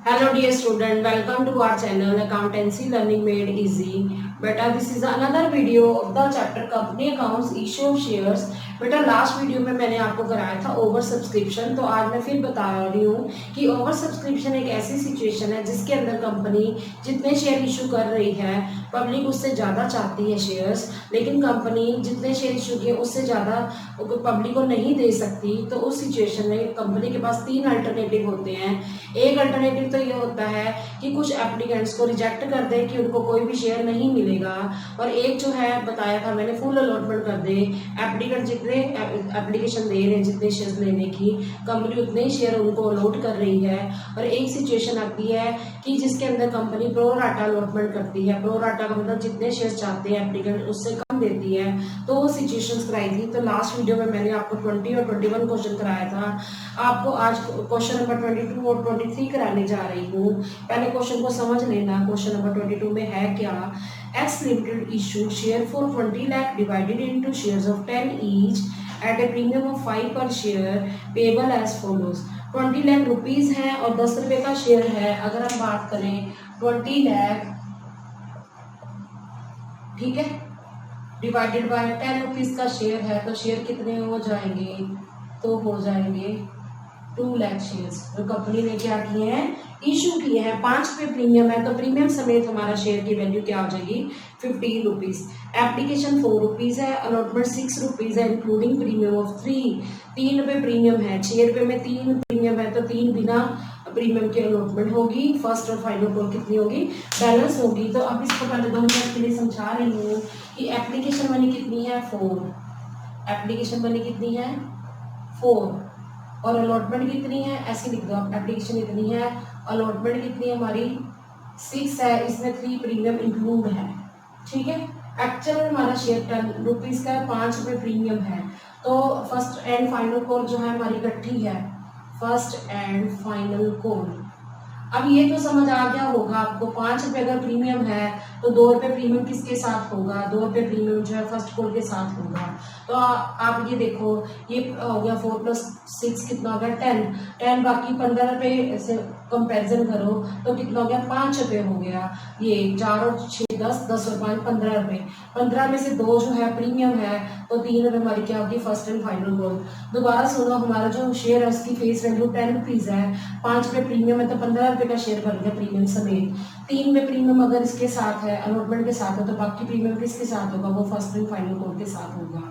Hello dear student, welcome to our channel Accountancy Learning Made Easy. बेटा this is another video of the chapter Company Accounts Issue of Shares. बेटा last video में मैंने आपको कराया था over subscription, तो आज मैं फिर बता रही हूँ कि ओवर सब्सक्रिप्शन एक ऐसी सिचुएशन है जिसके अंदर कंपनी जितने शेयर इशू कर रही है पब्लिक उससे ज़्यादा चाहती है शेयर्स, लेकिन कंपनी जितने शेयर इशू किए उससे ज़्यादा पब्लिक को नहीं दे सकती। तो उस सिचुएशन में कंपनी के पास तीन अल्टरनेटिव होते हैं। एक अल्टरनेटिव तो ये होता है कि कुछ एप्लीकेंट्स को रिजेक्ट कर दे कि उनको कोई भी शेयर नहीं मिलेगा, और एक जो है बताया था मैंने फुल अलॉटमेंट कर दे। एप्लीकेंट जितने एप्लीकेशन दे रहे हैं जितने शेयर लेने की, कंपनी उतने ही शेयर उनको अलॉट कर रही है। और एक सिचुएशन आती है कि जिसके अंदर कंपनी प्रो राटा अलॉटमेंट करती है। प्रो राटा का मतलब जितने शेयर चाहते हैं एप्लीकेंट उससे कम देती है। तो वो सिचुएशंस कराई थी। तो लास्ट वीडियो में मैंने आपको 20 और 21 क्वेश्चन कराया था। आपको आज क्वेश्चन नंबर 22 और 23 कराने जा रही हूँ। पहले क्वेश्चन को समझ लेना। क्वेश्चन नंबर 22 में है क्या, X limited issue share for 20 lakh divided into shares of 10 each at a premium of 5 पर share payable as follows. 20 lakh rupees है और 10 रुपए का शेयर है। अगर हम बात करें 20 लाख, ठीक है, डिवाइडेड बाय 10 रुपीज का शेयर है, तो शेयर कितने हो जाएंगे, तो हो जाएंगे 2 लाख शेयर्स जो कंपनी ने क्या किए हैं, इशू किए हैं। 5 पे प्रीमियम है तो प्रीमियम समेत हमारा शेयर की वैल्यू क्या हो जाएगी, 15 रुपीज। एप्लीकेशन 4 रुपीज है, अलॉटमेंट 6 रुपीज है इंक्लूडिंग प्रीमियम ऑफ 3 रुपये प्रीमियम है। 6 रुपये में 3 प्रीमियम है तो 3 बिना प्रीमियम की अलॉटमेंट होगी। फर्स्ट और फाइनल कॉल कितनी होगी, बैलेंस होगी। तो अब इसको पहले 2 मिनट के लिए समझा रही हूँ कि एप्लीकेशन मनी कितनी है, 4। एप्लीकेशन मनी कितनी है, 4, और अलॉटमेंट कितनी है, ऐसे लिख दो आप, एप्लीकेशन इतनी है, अलॉटमेंट कितनी है हमारी 6 है, इसमें 3 प्रीमियम इंक्लूड है, ठीक है। एक्चुअल में हमारा शेयर 10 रुपीज का है, 5 रुपये प्रीमियम है। तो फर्स्ट एंड फाइनल कॉल जो है हमारी इकट्ठी है, फर्स्ट एंड फाइनल कॉल। अब ये तो समझ आ गया होगा आपको, 5 रुपये अगर प्रीमियम है तो 2 रुपये प्रीमियम किसके साथ होगा, 2 रुपये प्रीमियम जो है फर्स्ट कॉल के साथ होगा। तो आप ये देखो, ये हो गया 4 + 6 कितना हो गया, 10, बाकी 15 रुपये से कंपेरिजन करो तो कितना हो गया, 5 रुपये हो गया। ये 4 और 6 10, 10 और 5 15 रुपये। 15 में से 2 जो है प्रीमियम है तो 3 रुपये हमारी क्या होगी, फर्स्ट एंड फाइनल कॉल। दोबारा सुनो, हमारा जो शेयर है उसकी फेस वैल्यू 10 रुपीज है, 5 रुपये प्रीमियम है तो 15 रुपये का शेयर बन गया प्रीमियम समेत। 3 में प्रीमियम अगर इसके साथ है, अलॉटमेंट के साथ है, तो बाकी प्रीमियम किसके साथ होगा, वो फर्स्ट एंड फाइनल कॉल के साथ होगा,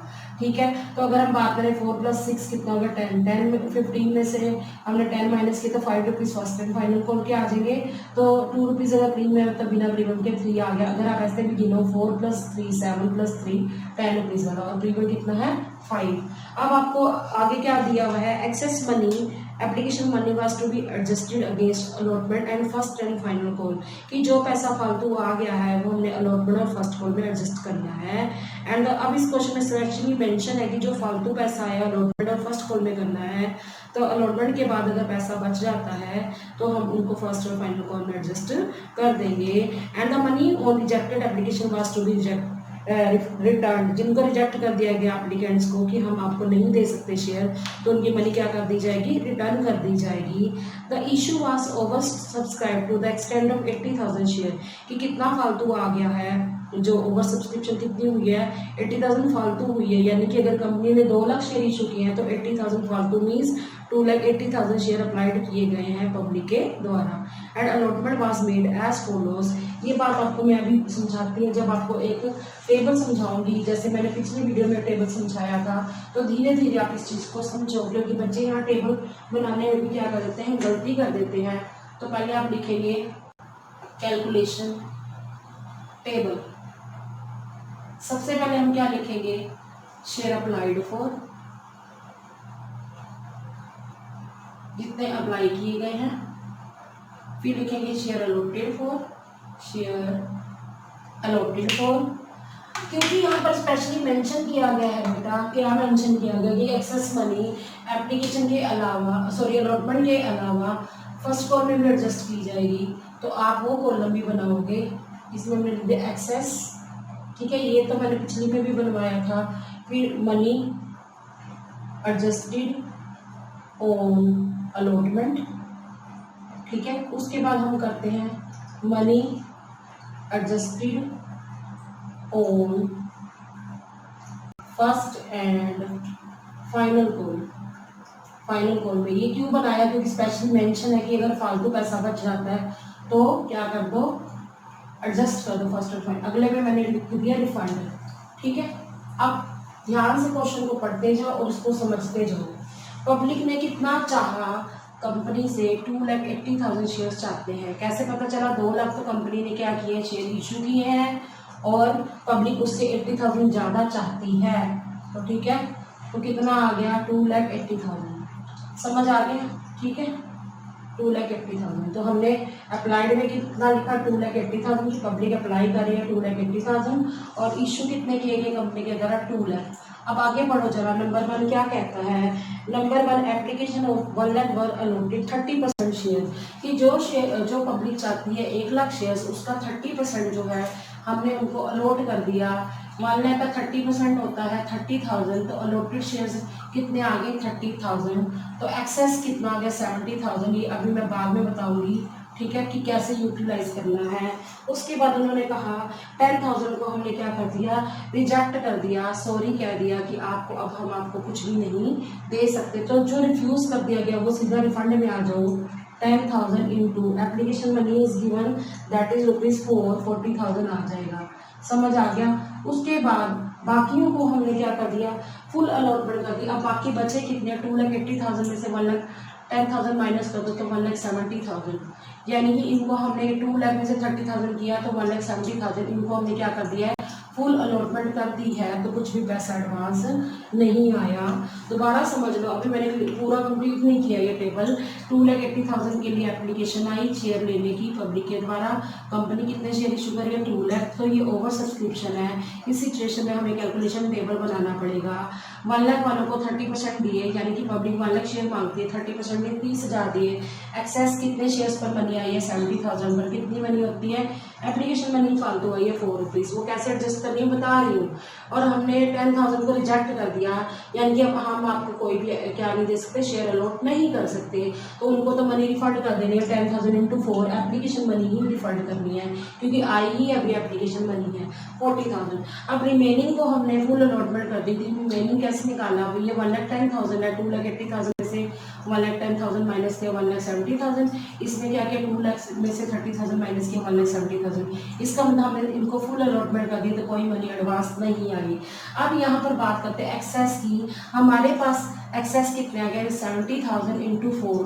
ठीक है। तो अगर हम बात करें 4 + 6 कितना होगा, 10 में 15 में से हमने 10 माइनस किया तो 5 rupees first and final call के आ जाएंगे। तो 2 रुपीज अगर प्रीमियम है तो बिना प्रीमियम के 3 आ गया। अगर आप ऐसे भी गिनो 4 + 3 7 + 3 10 रुपीज वाला, और प्रीमियम कितना है, 5। अब आपको आगे क्या दिया हुआ है, excess money application money was to be adjusted against allotment and first and final call, कि जो पैसा फालतू आ गया है वो हमने अलॉटमेंट और फर्स्ट कॉल में एडजस्ट करना है। एंड अब इस क्वेश्चन में सिलेक्शन मेंशन है कि जो फालतू पैसा आया अलॉटमेंट और फर्स्ट कॉल में करना है। तो अलॉटमेंट के बाद अगर पैसा बच जाता है तो हम उनको फर्स्ट और फाइनल कॉल में एडजस्ट कर देंगे। And the money on rejected application was to be return, जिनको रिजेक्ट कर दिया गया एप्लीकेंट्स को कि हम आपको नहीं दे सकते शेयर, तो उनकी मनी क्या कर दी जाएगी, रिटर्न कर दी जाएगी। The issue was over subscribe to the extend of 80,000 share, कि कितना फालतू आ गया है, जो ओवर सब्सक्रिप्शन कितनी हुई है, 80,000 फालतू हुई है। यानी कि अगर कंपनी ने 2 लाख शेयर इशू किए हैं तो 80,000 फालतू मीन्स 2,80,000 शेयर अप्लाइड किए गए हैं पब्लिक के द्वारा। And allotment was made as follows. ये बात आपको मैं अभी समझाती हूँ, जब आपको एक टेबल समझाऊंगी, जैसे मैंने पिछली वीडियो में टेबल समझाया था, तो धीरे धीरे आप इस चीज़ को समझो, क्योंकि बच्चे यहाँ टेबल बनाने में भी क्या कर देते हैं, गलती कर देते हैं। तो पहले आप लिखेंगे कैलकुलेशन टेबल। सबसे पहले हम क्या लिखेंगे, शेयर अप्लाइड फॉर, जितने अप्लाई किए गए हैं। फिर लिखेंगे share allotted for, share allotted for, क्योंकि यहाँ पर स्पेशली मेंशन किया गया है बेटा, क्या मेंशन किया गया कि एक्सेस मनी एप्लीकेशन के अलावा, सॉरी अलॉटमेंट के अलावा फर्स्ट कॉल में भी एडजस्ट की जाएगी। तो आप वो कॉलम भी बनाओगे, इसमें हमने लिख दिया एक्सेस, ठीक है, ये तो मैंने पिछली में भी बनवाया था। फिर मनी एडजस्टेड ऑन अलॉटमेंट, ठीक है। उसके बाद हम करते हैं money adjusted on first and final call. Final call में ये क्यों बनाया, क्योंकि स्पेशली मेंशन है कि अगर फालतू पैसा बच जाता है तो क्या कर दो, एडजस्ट कर दो फर्स्ट और फाइनल। अगले में मैंने लिख दिया रिफंड, ठीक है। अब ध्यान से क्वेश्चन को पढ़ते जाओ और उसको समझते जाओ। पब्लिक ने कितना चाहा, कंपनी से 2,80,000 शेयर चाहते हैं। कैसे पता चला, 2 लाख तो कंपनी ने क्या किए, शेयर इशू किए हैं और पब्लिक उससे 80,000 ज़्यादा चाहती है। तो ठीक है, तो कितना आ गया 2,80,000, समझ आ गया, ठीक है। 2,80,000 तो हमने अप्लाइड में कितना लिखा, 2,80,000 की पब्लिक अप्लाई कर रही है 2,80,000 और इशू कितने किए गए कंपनी के द्वारा 2 लाख। अब आगे बढ़ो जरा, नंबर 1 क्या कहता है, number 1 application of 1 lakh were allotted 30% share, कि जो पब्लिक चाहती है 1 लाख शेयर्स, उसका 30% जो है हमने उनको अलॉट कर दिया। मान लें का 30% होता है 30,000, तो अलॉटेड शेयर्स कितने आ गए 30,000, तो एक्सेस कितना आ गया 70,000। ये अभी मैं बाद में बताऊंगी, ठीक है, कि कैसे यूटिलाइज करना है। उसके बाद उन्होंने कहा 10,000 को हमने क्या कर दिया, रिजेक्ट कर दिया, सॉरी कह दिया कि आपको अब हम आपको कुछ भी नहीं दे सकते। तो जो रिफ्यूज कर दिया गया वो सीधा रिफंड में आ जाओ। 10,000 into application money is given that is ₹4, 40,000 आ जाएगा, समझ आ गया। उसके बाद बाकियों को हमने क्या कर दिया, फुल अलॉटमेंट कर दिया। अब बाकी बचे कितने, 2,80,000 में से 1,10,000 माइनस कर दो तो 1,70,000, यानी कि इनको हमने 2 लाख में से 30,000 किया तो 1,70,000, इनको हमने क्या कर दिया है, फुल अलॉटमेंट कर दी है। तो कुछ भी पैसा एडवांस नहीं आया। दोबारा समझ लो, अभी मैंने पूरा कंप्लीट नहीं किया ये टेबल। 2,80,000 के लिए एप्लीकेशन आई शेयर लेने की पब्लिक के द्वारा, कंपनी कितने शेयर इशू करेगी 2 लाख, तो ये ओवर सब्सक्रिप्शन है। इस सिचुएशन में हमें कैलकुलेशन टेबल बनाना पड़ेगा। 1 लाख वालों को 30% दिए, यानी कि पब्लिक 1 लाख शेयर मांगती है, 30% में 30,000 दिए। एक्सेस कितने शेयर्स पर मनी आई है 70,000 पर, कितनी मनी होती है, एप्लीकेशन मनी फालतू आई है 4 रुपीज़, वो कैसे एडजस्ट करनी है बता रही हूँ। और हमने 10,000 को रिजेक्ट कर दिया, यानी कि अब हम आपको कोई भी क्या नहीं दे सकते, शेयर अलॉट नहीं कर सकते, तो उनको तो मनी रिफंड कर देनी है। 10,000 इंटू 4 एप्लीकेशन मनी ही रिफंड करनी है, क्योंकि आई ही अभी एप्लीकेशन मनी है 40,000। अब रिमेनिंग को हमने फुल अलॉटमेंट कर दी थी, रिमेनिंग कैसे निकाला, अब ये 1,10,000 है, 2,80,000 में से 1,10,000 माइनस किया 1,70,000, इसमें क्या किया 2 लाख में से 30,000 माइनस किया 1,70,000। इसका मतलब हमने इनको फुल अलॉटमेंट कर दी, तो कोई मनी एडवांस नहीं आई। अब यहाँ पर बात करते हैं एक्सेस की। हमारे पास एक्सेस कितने आ गए 70,000 इंटू 4,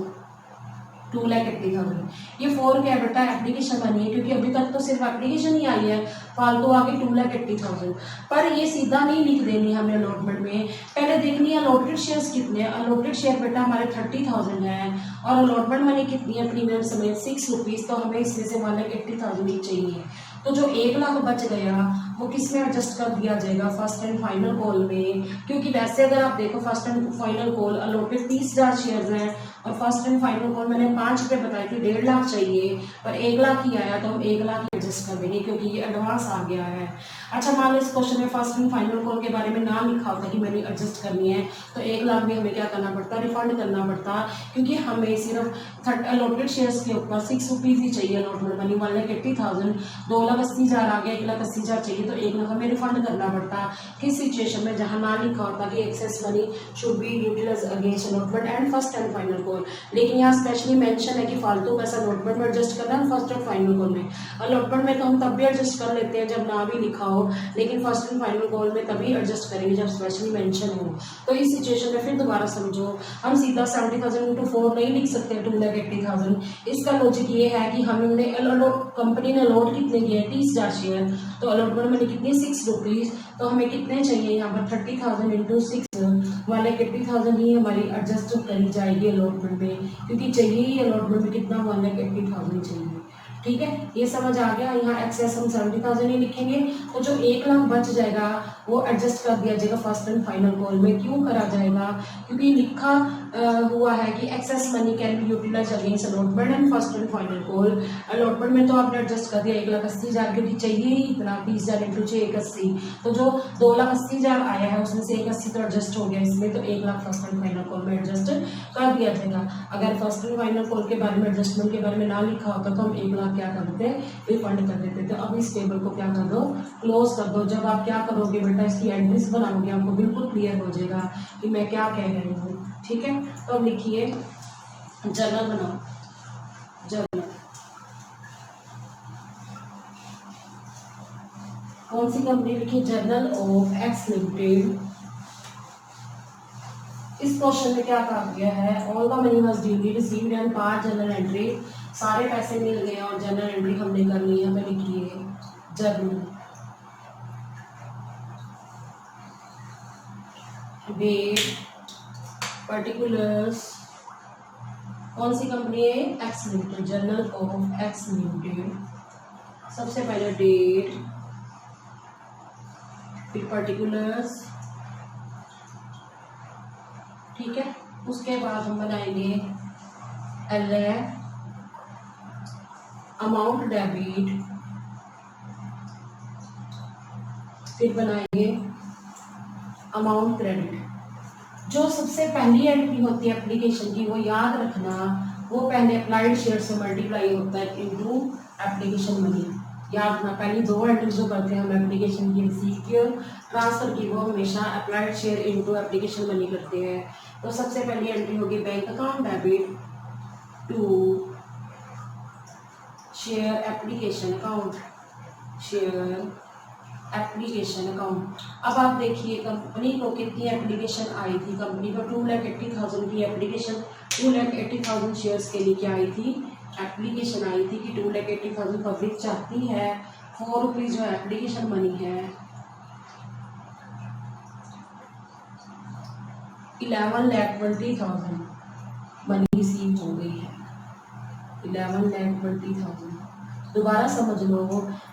2,80,000। ये 4 क्या बेटा एप्लीकेशन बनी है, क्योंकि अभी तक तो सिर्फ एप्लीकेशन ही आई है, फालतू आगे 2,80,000। पर ये सीधा नहीं लिख देनी हमें अलॉटमेंट में, पहले देखनी है अलॉटेड शेयर्स कितने हैं। अलॉटेड शेयर बेटा हमारे 30,000 है और अलॉटमेंट मनी कितनी है प्रीमियम समेत 6 रुपीज़, तो हमें इसमें से 1,80,000 ही चाहिए। तो जो 1 लाख बच गया वो किस में एडजस्ट कर दिया जाएगा, फर्स्ट एंड फाइनल कॉल में। क्योंकि वैसे अगर आप देखो first and final call allotted 30,000 shares हैं और फर्स्ट एंड फाइनल कॉल मैंने 5 रुपये बताई थी, 1.5 लाख चाहिए, पर 1 लाख ही आया, तो हम 1 लाख एडजस्ट कर देंगे क्योंकि ये एडवांस आ गया है। अच्छा मान लो इस क्वेश्चन में फर्स्ट एंड फाइनल कॉल के बारे में ना लिखा होता कि मैंने एडजस्ट करनी है, तो 1 लाख भी हमें क्या करना पड़ता, रिफंड करना पड़ता, क्योंकि हमें सिर्फ अलॉटेड शेयर्स के ऊपर 6 रुपीज़ ही चाहिए अलॉटमेंट मनी। 1,80,000, 2,80,000 आ गया, 1,80,000 चाहिए, तो 1 लाख हमें रिफंड करना पड़ता। किस सिचुएशन में, जहां ना लिखा होता कि excess money should be utilised against allotment and first and final call, लेकिन यहाँ स्पेशली मेंशन है कि फालतू पैसा अलॉटमेंट में एडजस्ट करना है, फर्स्ट एंड फाइनल कॉल में। अलॉटमेंट में तो हम तब भी एडजस्ट कर लेते हैं जब ना भी लिखा हो, लेकिन फर्स्ट एंड फाइनल कॉल में तभी एडजस्ट करेंगे जब स्पेशली मेंशन हो। तो इस सिचुएशन में फिर दोबारा समझो, हम सीधा 70,000 इंटू 4 नहीं लिख सकते 2,80,000। इसका लॉजिक ये है कि हमने कंपनी ने अलॉट कितने किए 30,000 शेयर, तो अलॉटमेंट मनी कितनी 6 रुपीज़, तो हमें कितने चाहिए यहाँ पर 30,000 इंटू 6, 1,80,000 ही हमारी एडजस्ट करी जाएगी अलॉटमेंट में, क्योंकि चाहिए ही अलॉटमेंट में कितना 1,80,000 चाहिए। ठीक है, ये समझ आ गया। यहाँ एक्सेस हम 70,000 ही लिखेंगे, तो जो 1 लाख बच जाएगा वो एडजस्ट कर दिया जाएगा फर्स्ट एंड फाइनल कॉल में। क्यों करा जाएगा, क्योंकि लिखा हुआ है कि excess money can be utilise against allotment and first and final call. Allotment में तो आपने एडजस्ट कर दिया 1,80,000 क्योंकि चाहिए ही इतना 30,000 इंटू 6 180, तो जो 2,80,000 आया है उसमें से 180 तो एडजस्ट हो गया, इसमें तो 1,00,000 फर्स्ट एंड फाइनल कॉल में एडजस्ट कर दिया जाएगा। अगर फर्स्ट एंड फाइनल कॉल के बारे में एडजस्टमेंट के बारे में ना लिखा होता तो हम 1,00,000 क्या कर देते, रिफंड कर देते। तो अब इस टेबल को क्या कर दो, क्लोज कर दो। जब आप क्या करोगे बेटा, इसकी एंट्रीज बनाओगे, आपको बिल्कुल क्लियर हो जाएगा कि मैं क्या कह रही हूँ। ठीक है, तो अब लिखिए जर्नल बनाओ, जर्नल कौन सी कंपनी लिखी, जर्नल ऑफ एक्स लिमिटेड। इस क्वेश्चन में क्या कहा गया है, all the money was duly received and part journal entry, सारे पैसे मिल गए और जर्नल एंट्री हमने करनी है। हमें लिखिए जर्नल डेट पर्टिकुलर्स, कौन सी कंपनी है, x limited, journal of x limited. सबसे पहले डेट, फिर पर्टिकुलर्स, ठीक है। उसके बाद हम बनाएंगे एल अमाउंट डेबिट, फिर बनाएंगे अमाउंट क्रेडिट। जो सबसे पहली एंट्री होती है एप्लीकेशन की, वो याद रखना, वो पहले अप्लाइड शेयर से मल्टीप्लाई होता है इनटू एप्लीकेशन मनी। याद रखना, पहली दो एंट्री जो करते हैं हम एप्लीकेशन की, रिसीव की और ट्रांसफर की, वो हमेशा applied share into application money करते हैं। तो सबसे पहली एंट्री होगी bank account debit to share application account, share application account. अब आप देखिए कंपनी को कितनी एप्लीकेशन आई थी, कंपनी को 2,80,000 की एप्लीकेशन, 2,80,000 शेयर्स के लिए क्या आई थी, एप्लीकेशन आई थी कि 2,80,000 पब्लिक चाहती है। 4 रुपीज़ जो एप्लीकेशन मनी है, 11,20,000 मनी रिसीव हो गई है, 11,20,000। दोबारा समझ लो,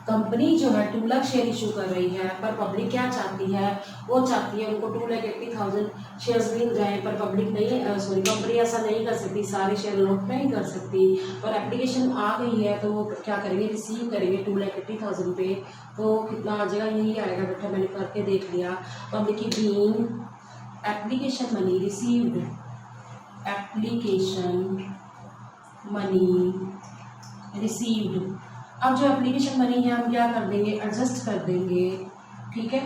कंपनी जो है 2 लाख शेयर इशू कर रही है, पर पब्लिक क्या चाहती है, वो चाहती है उनको 2,80,000 शेयर्स मिल जाए, पर पब्लिक नहीं, सॉरी कंपनी ऐसा नहीं कर सकती, सारे शेयर लॉट नहीं कर सकती। और एप्लीकेशन आ गई है तो वो क्या करेंगे, रिसीव करेंगे 2,80,000 पे। तो कितना आ जाएगा, यही आएगा बेटा, मैंने करके देख लिया। तो अब देखिए being application money received, application money received. अब जो एप्लीकेशन मनी है हम क्या कर देंगे, एडजस्ट कर देंगे, ठीक है।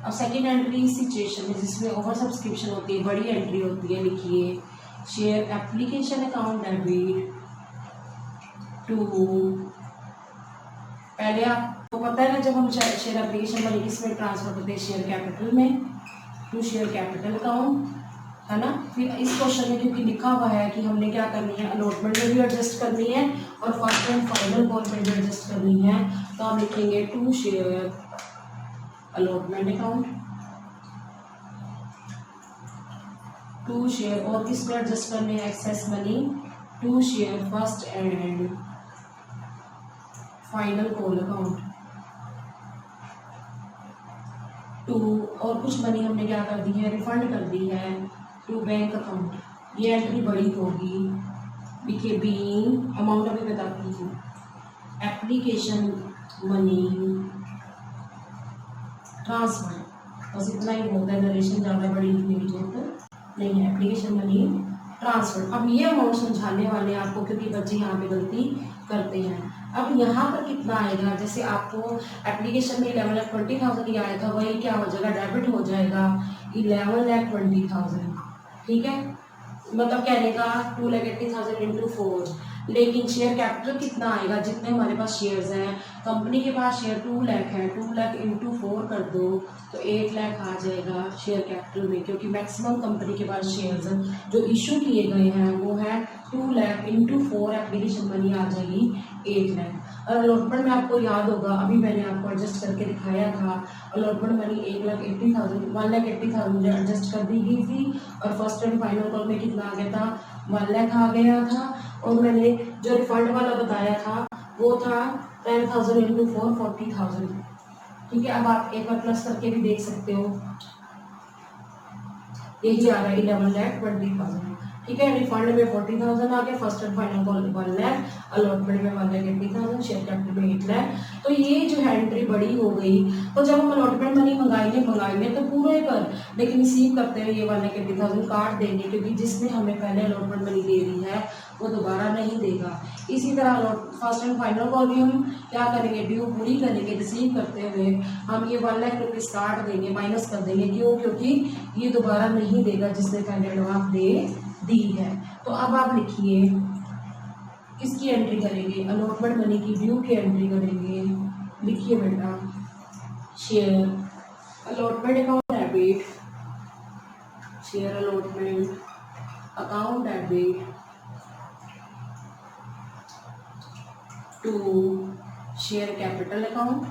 अब सेकेंड एंट्री सिचुएशन है जिसमें ओवर सब्सक्रिप्शन होती है, बड़ी एंट्री होती है, लिखिए share application account debit to, पहले आपको पता है ना, जब हम शेयर एप्लीकेशन मनी किसमें ट्रांसफर करते हैं, शेयर कैपिटल में, टू शेयर कैपिटल अकाउंट, है ना। फिर इस क्वेश्चन में क्योंकि लिखा हुआ है कि हमने क्या करनी है, अलॉटमेंट में भी एडजस्ट करनी है और फर्स्ट एंड फाइनल कॉल में भी एडजस्ट करनी है, तो हम लिखेंगे to share allotment account, to share, और किसको एडजस्ट करने हैं, excess money, to share first and final call account, to, और कुछ मनी हमने क्या कर दी है, रिफंड कर दी है टू बैंक अकाउंट। ये एंट्री बड़ी होगी, देखिए बीइंग अमाउंट अभी बताती हूँ, एप्लीकेशन मनी ट्रांसफर, बस इतना ही होता है, नरेशन ज़्यादा बड़ी लिखने की जरूरत नहीं है, एप्लीकेशन मनी ट्रांसफर। अब ये अमाउंट समझाने वाले आपको, क्योंकि बच्चे यहाँ पे गलती करते हैं। अब यहाँ पर कितना आएगा, जैसे आपको एप्लीकेशन में 11,20,000 ही आया था, वही क्या हो जाएगा, डेबिट हो जाएगा 11,20,000, ठीक है। मतलब कहने का 2,80,000 इंटू 4, लेकिन शेयर कैपिटल कितना आएगा, जितने हमारे पास शेयर्स हैं, कंपनी के पास शेयर 2 लाख है, 2 लाख इंटू 4 कर दो तो 1 लाख आ जाएगा शेयर कैपिटल में, क्योंकि मैक्सिमम कंपनी के पास शेयर्स जो इशू किए गए हैं वो है 2 लाख इंटू 4, एप्लीकेशन मनी आ जाएगी 1 लाख। और अलॉटमेंट में आपको याद होगा, अभी मैंने आपको एडजस्ट करके दिखाया था, अलॉटमेंट मनी 1,80,000, 1,80,000 एडजस्ट कर दी गई थी, और फर्स्ट एंड फाइनल कॉल में कितना आ गया था, 1 लाख आ गया था। और मैंने जो रिफंड वाला बताया था वो था 10,000 इंटू 4, 40,000, ठीक है। अब आप एक बार प्लस करके भी देख सकते हो, यही आ रहा है 11,20,000। ठीक है, रिफंड में 40,000 आ गया, first and final call 1 lakh, allotment में 1,80,000, शेयर कैपिटल में 8 लाख। तो ये जो है एंट्री बड़ी हो गई। तो जब हम अलॉटमेंट मनी मंगाएंगे तो पूरे पर, लेकिन रिसीव करते हुए ये 1,80,000 काट देंगे, क्योंकि जिसने हमें पहले अलॉटमेंट मनी दे दी है वो दोबारा नहीं देगा। इसी तरह फर्स्ट एंड फाइनल कॉल भी हम क्या करेंगे, ड्यू पूरी करेंगे, रिसीव करते हुए हम ये 1 लाख रुपीज काट देंगे, माइनस कर देंगे। क्यों? क्योंकि ये दोबारा नहीं देगा जिसने पहले एडवांस दे दी है। तो अब आप लिखिए किसकी एंट्री करेंगे, अलॉटमेंट मनी की ड्यू की एंट्री करेंगे। लिखिए बेटा, share allotment account debit, share allotment account debit to share capital account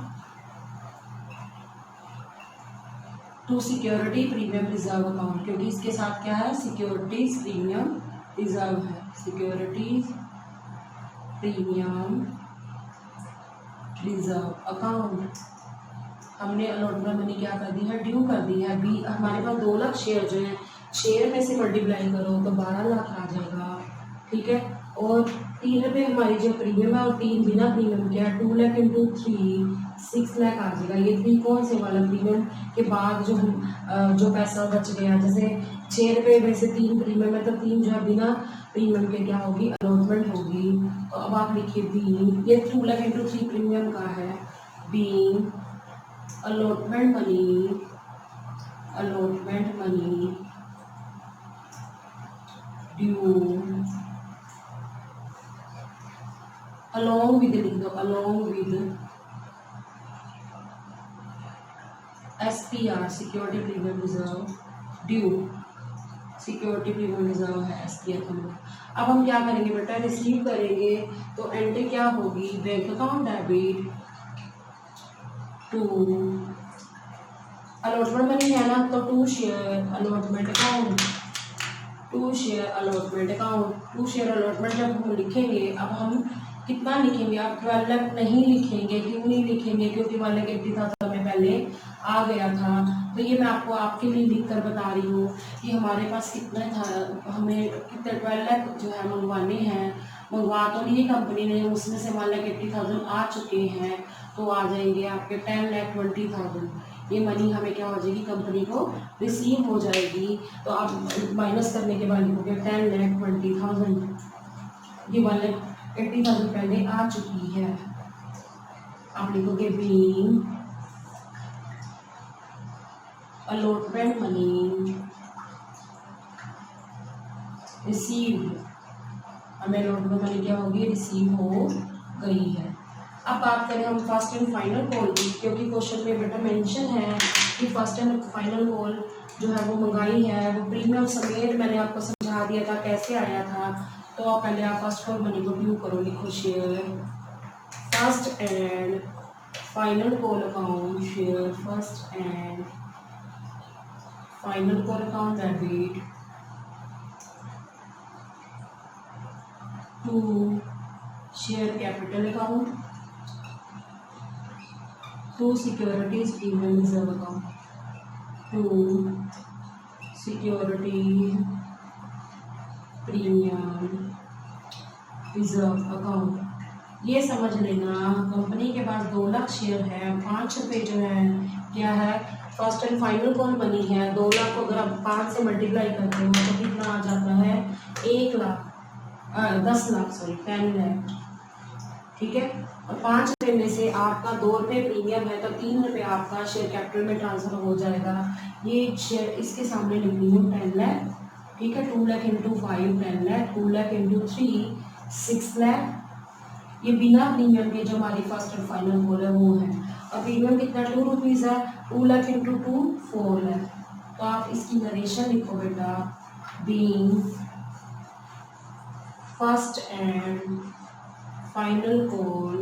to security premium reserve account, क्योंकि इसके साथ क्या है, सिक्योरिटीज प्रीमियम रिजर्व है। सिक्योरिटीज प्रीमियम रिजर्व अकाउंट हमने अलॉटमेंट मनी क्या कर दी है, ड्यू कर दी है। बी हमारे पास 2 लाख शेयर जो हैं, शेयर में से मल्टीप्लाई करो तो 12 लाख आ जाएगा। ठीक है, और 3 रुपये हमारी जो प्रीमियम है और 3 बिना प्रीमियम के है, 2 लाख इंटू 3 6 लाख आ जाएगा। ये 3 कौन से वाला, प्रीमियम के बाद जो पैसा बच गया, जैसे 6 रुपये में से 3 प्रीमियम है तो 3 जो है बिना प्रीमियम के क्या होगी, अलॉटमेंट होगी। तो अब आप लिखिए बी, ये 2 लाख इंटू 3 प्रीमियम का है, be allotment money due along with, लिख दो along with SPR security premium reserve due, security premium reserve है SPR का। अब हम क्या करेंगे बेटा, रिसीव करेंगे। तो एंट्री क्या होगी, bank account debit to allotment money है ना, तो to share allotment account, to share allotment account, to share allotment जब हम लिखेंगे, अब हम कितना लिखेंगे, आप 12 लाख नहीं लिखेंगे। क्यों नहीं लिखेंगे, क्योंकि 1,80,000 में पहले आ गया था। तो ये मैं आपको आपके लिए लिख कर बता रही हूँ कि हमारे पास कितना था, हमें कितने 12 लाख जो है मंगवाने हैं। मंगवा तो लिए कंपनी ने, उसमें से 1,80,000 आ चुके हैं, तो आ जाएंगे आपके 10,20,000। ये मनी हमें क्या हो जाएगी, कंपनी को रिसीव हो जाएगी। तो आप माइनस करने के बाद लिखोगे 10,20,000, ये 1,80,000 पहले आ चुकी है। आप लिखोगे बीइंग अलॉटमेंट मनी रिसीव्ड, हमें अलॉटमेंट मनी क्या होगी, रिसीव हो गई है। अब बात करें हम फर्स्ट एंड फाइनल कॉल की, क्योंकि क्वेश्चन में बेटा मेंशन है कि फर्स्ट एंड फाइनल कॉल जो है वो मंगाई है, वो प्रीमियम समेत मैंने आपको समझा दिया था कैसे आया था। तो आप पहले आप फर्स्ट कॉल मनी को ड्यू करो, लिखो share first and final call account, share first and final call account debit to share capital account to securities premium reserve account, to security premium reserve account. ये समझ लेना, company के पास 2 lakh share है, 5 रुपये जो है क्या है, first and final call money है। 2 लाख को अगर आप 5 से मल्टीप्लाई करते हो तो कितना आ जाता है, 10 लाख 10 लाख। ठीक है, और 5 रुपये में से आपका 2 रुपये प्रीमियम है, तो 3 रुपये आपका शेयर कैपिटल में ट्रांसफर हो जाएगा। ये शेयर इसके सामने लिख ली हूँ 10 लाख। ठीक है, 2 लाख इंटू 5 10 लाख, 2 लाख इंटू 3 6 लाख। ये बिना प्रीमियम के जो हमारी फर्स्ट एंड फाइनल कॉल है वो है। और प्रीमियम कितना 2 रुपीज़ है, 2 लाख इंटू 2 4 लाख। तो आप इसकी नरेशन लिखो बेटा, being first and final call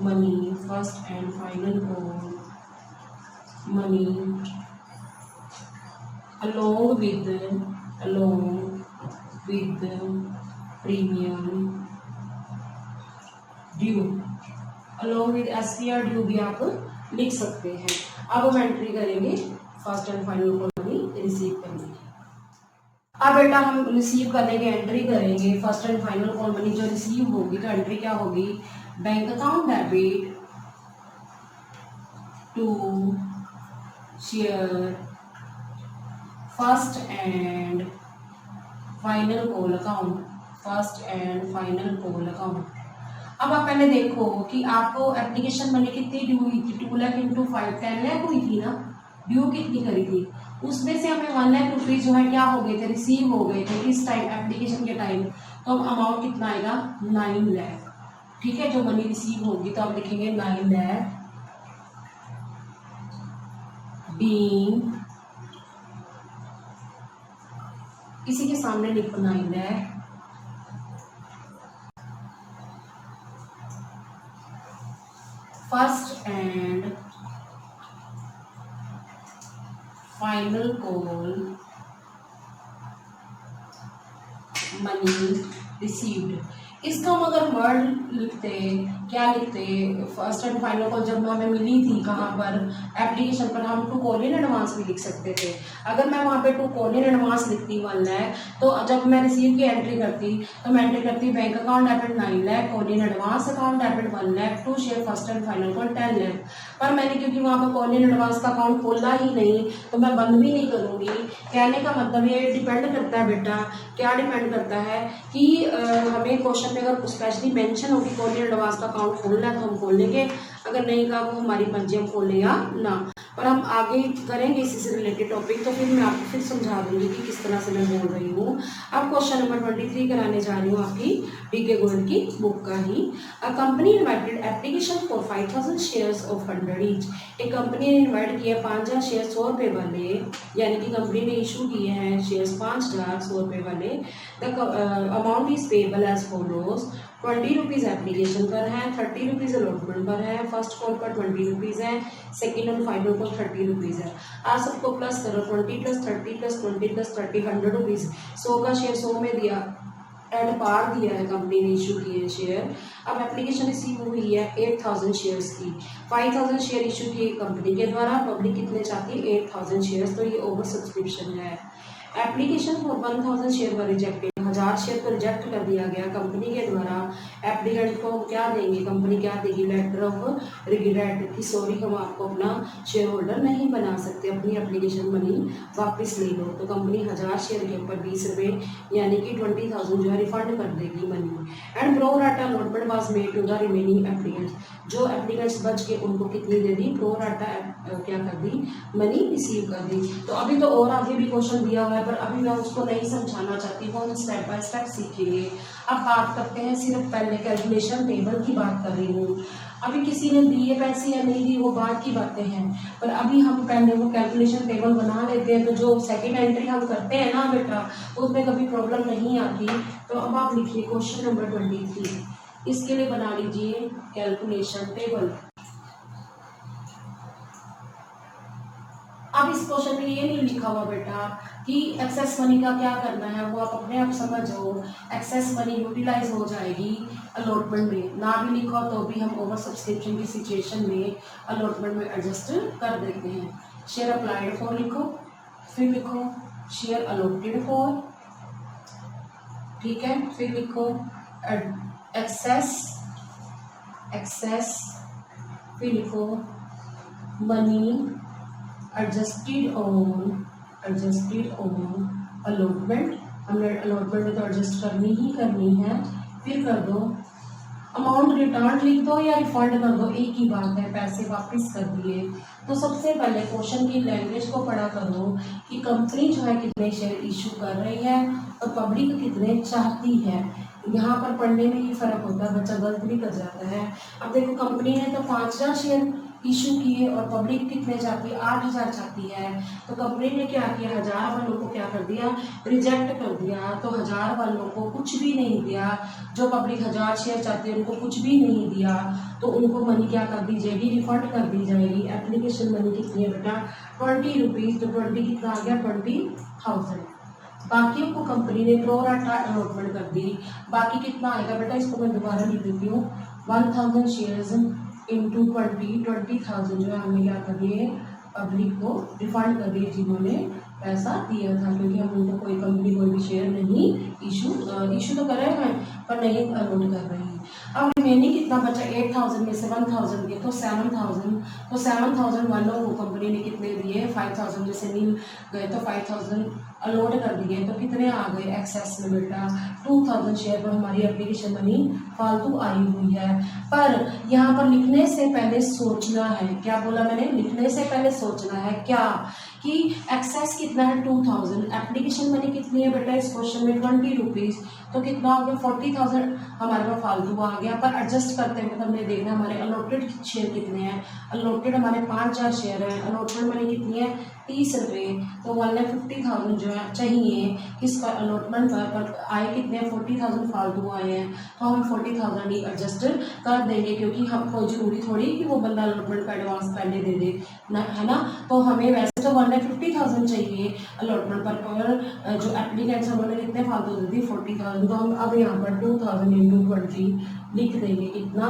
money, first and final call money along with premium due, along with SPR due भी आप लिख सकते हैं। अब हम एंट्री करेंगे first and final call money receive करने की। अब बेटा हम रिसीव करने की एंट्री करेंगे। First and final call money जो रिसीव होगी तो एंट्री क्या होगी, bank account debit to share first and final call account, first and final call account. अब आप पहले देखो कि आपको एप्लीकेशन मनी कितनी ड्यू हुई थी, 2 लाख इंटू 5 10 लाख हुई थी ना, ड्यू कितनी करी थी, उसमें से हमें 1 लाख रुपीज जो है क्या हो गए थे, रिसीव हो गए थे किस टाइम, एप्लीकेशन के टाइम। तो अमाउंट कितना आएगा, 9 लाख। ठीक है, जो मनी रिसीव होगी तो आप लिखेंगे 9 लाख बीइंग, इसी के सामने लिखो 9 lakh first and final call money received. इसका हम अगर वर्ड लिखते, क्या लिखते, फर्स्ट एंड फाइनल कॉल जब हमें मिली थी कहाँ पर, एप्लीकेशन पर, हम टू कॉल इन एडवांस भी लिख सकते थे। अगर मैं वहाँ पे टू कॉल इन एडवांस लिखती 1 लाख, तो जब मैं रिसीव की एंट्री करती तो मैं एंट्री करती bank account debit 9 lakh, call in advance account debit 1 lakh, to share first and final call 10 lakh. पर मैंने क्योंकि वहाँ पर कॉल इन एडवांस का अकाउंट खोला ही नहीं तो मैं बंद भी नहीं करूँगी। कहने का मतलब ये डिपेंड करता है बेटा, क्या डिपेंड करता है कि हमें क्वेश्चन में अगर स्पेशली मेंशन होगी कॉल इन एडवांस का अकाउंट खोलना है तो हम खोल लेंगे, अगर नहीं का वो हमारी मर्जी, हम खोल लें या ना। पर हम आगे करेंगे इसी से रिलेटेड टॉपिक, तो फिर मैं आपको फिर समझा दूंगी कि किस तरह से मैं बोल रही हूँ। अब क्वेश्चन नंबर 23 कराने जा रही हूँ आपकी डीके गोल्ड की बुक का ही। A company invited application for 5000 shares of 100 each. एक कंपनी ने इन्वाइट किया 5000 शेयर 100 रुपये वाले, यानी कि कंपनी ने इशू किए हैं शेयर्स 5000 100 रुपये वाले। The amount is payable as follows, 20 rupees application पर है, 30 रुपीज़ अलॉटमेंट पर है, फर्स्ट कॉल पर 20 रुपीज़ है, second and final call 30 rupees है। आप सबको प्लस करो, 20 + 30 + 20 + 30 100 रुपीज़। 100 का शेयर 100 में दिया, एड पार दिया है, कंपनी ने इशू किए हैं शेयर। अब एप्लीकेशन रिसीव हुई है 8000 शेयर्स की, 5000 शेयर इशू किए कंपनी के द्वारा, पब्लिक कितने चाहती है 8000 शेयर्स, तो ये ओवर सब्सक्रिप्शन है। एप्लीकेशन फॉर 1000 शेयर व रिजेक्टेड, 1000 शेयर को रिजेक्ट कर दिया गया कंपनी के द्वारा। एप्लीकेंट को क्या देंगे, कंपनी क्या देगी, लेटर ऑफ रिग्रेट कि सॉरी हम आपको अपना शेयर होल्डर नहीं बना सकते, अपनी एप्लीकेशन मनी वापस ले लो। तो कंपनी 1000 शेयर के ऊपर 20 रुपये यानी कि 20,000 जो है रिफंड कर देगी money. And pro rata allotment was made to the remaining applicants, जो एप्लीकेंट्स बच के उनको कितनी दे दी, प्रो राटा क्या कर दी, मनी रिसीव कर दी। तो अभी तो और आगे भी क्वेश्चन दिया हुआ है पर अभी मैं उसको नहीं समझाना चाहती हूँ, हम स्टेप बाय स्टेप सीखेंगे। अब बात करते हैं, सिर्फ पहले कैलकुलेशन टेबल की बात कर रही हूँ। अभी किसी ने दिए पैसे या नहीं दिए वो बात की बातें हैं, पर अभी हम पहले वो कैलकुलेशन टेबल बना लेते हैं, तो जो सेकंड एंट्री हम करते हैं ना बेटा, उसमें कभी प्रॉब्लम नहीं आती। तो अब आप लिखिए क्वेश्चन नंबर 23, इसके लिए बना लीजिए कैलकुलेशन टेबल। अब इस क्वेश्चन में ये नहीं लिखा हुआ बेटा कि एक्सेस मनी का क्या करना है, वो आप अपने आप समझो। एक्सेस मनी यूटिलाइज हो जाएगी अलॉटमेंट में, ना भी लिखो तो भी हम ओवर सब्सक्रिप्शन की सिचुएशन में अलॉटमेंट में एडजस्ट कर देते हैं। शेयर अप्लाइड फॉर लिखो, फिर लिखो शेयर अलॉटेड फॉर, ठीक है, फिर लिखो एक्सेस, फिर लिखो मनी एडजस्टेड ऑन अलॉटमेंट, हमने अलॉटमेंट में तो एडजस्ट करनी ही करनी है। फिर कर दो अमाउंट रिटर्न लिख दो या रिफंड कर दो, एक ही बात है, पैसे वापस कर दिए। तो सबसे पहले क्वेश्चन की लैंग्वेज को पढ़ा करो कि कंपनी जो है कितने शेयर इशू कर रही है और पब्लिक कितने चाहती है। यहाँ पर पढ़ने में ही फर्क होता है, बच्चा गलत भी कर जाता है। अब देखो कंपनी ने तो 5000 शेयर इशू किए और पब्लिक कितने चाहती है, 8000 चाहती है। तो कंपनी ने क्या किया, 1000 वालों को क्या कर दिया, रिजेक्ट कर दिया। तो 1000 वालों को कुछ भी नहीं दिया, जो पब्लिक 1000 शेयर चाहती है उनको कुछ भी नहीं दिया, तो उनको मनी क्या कर दी जाएगी, रिफंड कर दी जाएगी। एप्लीकेशन मनी कितनी है बेटा, 20 रुपीज़, तो 20 कितना आ गया, 20,000। बाकियों को कंपनी ने प्रो राटा अलॉटमेंट कर दी, बाकी कितना आएगा बेटा, इसको मैं दोबारा लिख देती हूँ, 1000 शेयर्स इंटू 20,000 जो है हमने क्या कर दिए, पब्लिक को रिफंड कर दिए जिन्होंने पैसा दिया था, क्योंकि हम उनको कोई कंपनी कोई भी शेयर नहीं इशू तो कर रहे हैं पर नहीं अलॉट कर रही है। अब रिमेनिंग कितना बचा, 8000 में से 1000 दिए तो 7000, तो 7000 वालों को कंपनी ने कितने दिए, 5000 में से मिल गए तो 5000 अलॉट कर दिए, तो कितने आ गए एक्सेस में बेटा, 2000 शेयर पर हमारी एप्लीकेशन मनी फालतू आई हुई है। पर यहाँ पर लिखने से पहले सोचना है, क्या बोला मैंने, लिखने से पहले सोचना है क्या कि एक्सेस कितना है 2000, एप्लीकेशन मनी कितनी है बेटा इस क्वेश्चन में 20 रुपीज़, तो कितना हो गया 40,000 हमारे पास फालतू आ गया। पर एडजस्ट करते हुए हमने देखना हमारे अलॉटेड शेयर कितने हैं, अलॉटेड हमारे 5000 शेयर है, अलॉटेड मनी कितनी है 30 रुपये, तो 1,50,000 जो है चाहिए किसका अलॉटमेंट पर आए कितने 40,000 फालतू आए हैं, तो हम 40,000 ही एडजस्ट कर देंगे, क्योंकि हम कोई जरूरी थोड़ी कि वो बंदा अलॉटमेंट का एडवांस पहले दे दे ना, है ना। तो हमें वैसे तो 1,50,000 चाहिए अलॉटमेंट पर जो एप्लीकेंट्स उन्होंने कितने फालतू दे दी 40,000, तो हम अब यहाँ पर 2000 × 20 लिख देंगे कितना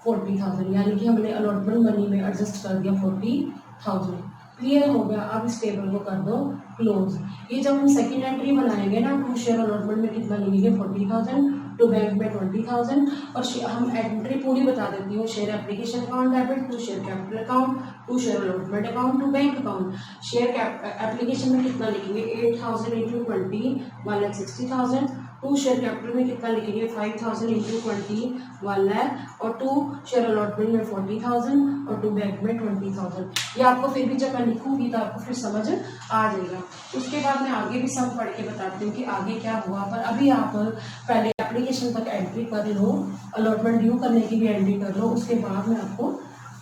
40,000, यानी कि हमने अलॉटमेंट मनी में एडजस्ट कर दिया 40,000। क्लियर हो गया। अब इस टेबल को कर दो क्लोज। ये जब हम सेकंड एंट्री बनाएंगे ना, टू शेयर अलॉटमेंट में कितना लिखेंगे 40,000, टू बैंक में 20,000, और हम एंट्री पूरी बता देती हूँ, share application account debit, to share capital account, to share allotment account, to bank account. Share application में कितना लिखेंगे 8000 × 20 1,60,000, टू शेयर कैपिटल में कितना लिखेंगे 5000 × 20 1 लाख, और टू शेयर अलॉटमेंट में 40,000 और टू बैंक में 20,000। ये आपको फिर भी जब मैं लिखूंगी तो आपको फिर समझ आ जाएगा। उसके बाद मैं आगे भी सम पढ़ के बताती हूँ कि आगे क्या हुआ, पर अभी आप पहले एप्लीकेशन तक एंट्री कर लो, अलॉटमेंट ड्यू करने की भी एंट्री कर लो, उसके बाद मैं आपको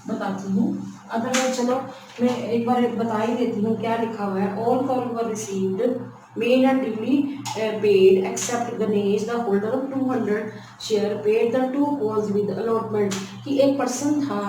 बताती हूँ। अगर चलो मैं एक बार बता ही देती हूँ क्या लिखा हुआ है। All call were received made and duly paid except Ganesh the holder of 200 share paid the 2 calls with allotment। कि एक पर्सन था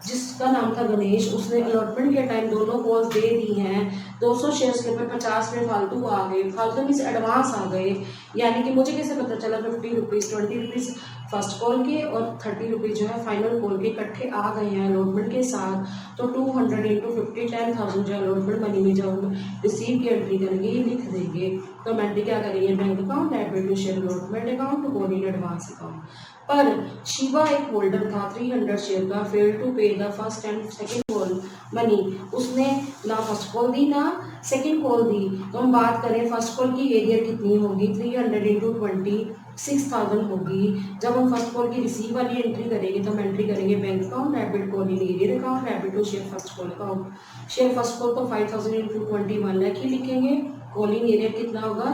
जिसका नाम था गणेश, उसने अलॉटमेंट के टाइम दोनों कॉल्स दे दी हैं, 200 शेयर्स के ऊपर 50 में फालतू आ गए, फालतू में से एडवांस आ गए, यानी कि मुझे कैसे पता चला 50 रुपीज़ 20 रुपीज़ फर्स्ट कॉल के और 30 रुपीज़ जो है फाइनल कॉल के इकट्ठे आ गए हैं अलॉटमेंट के साथ, तो 200 × 50 10,000 जो अलॉटमेंट मनी में जो हम रिसीव की एंट्री करेंगे ये लिख देंगे। तो हम एंट्री क्या करेंगे, bank account debit to share allotment account to call in advance account. पर शिवा एक होल्डर था 300 शेयर का, fail to pay the first and second call money, उसने ना फर्स्ट कॉल दी ना सेकंड कॉल दी। तो हम बात करें फर्स्ट कॉल की एरिया कितनी होगी 300 × 20 6,000 होगी। जब हम फर्स्ट कॉल की रिसीव वाली एंट्री करेंगे तो हम एंट्री करेंगे bank account debit call in arrear account debit to share first call account. Share first call तो 5,000 × 20 1 लाख ही लिखेंगे। कॉलिंग एरिया कितना होगा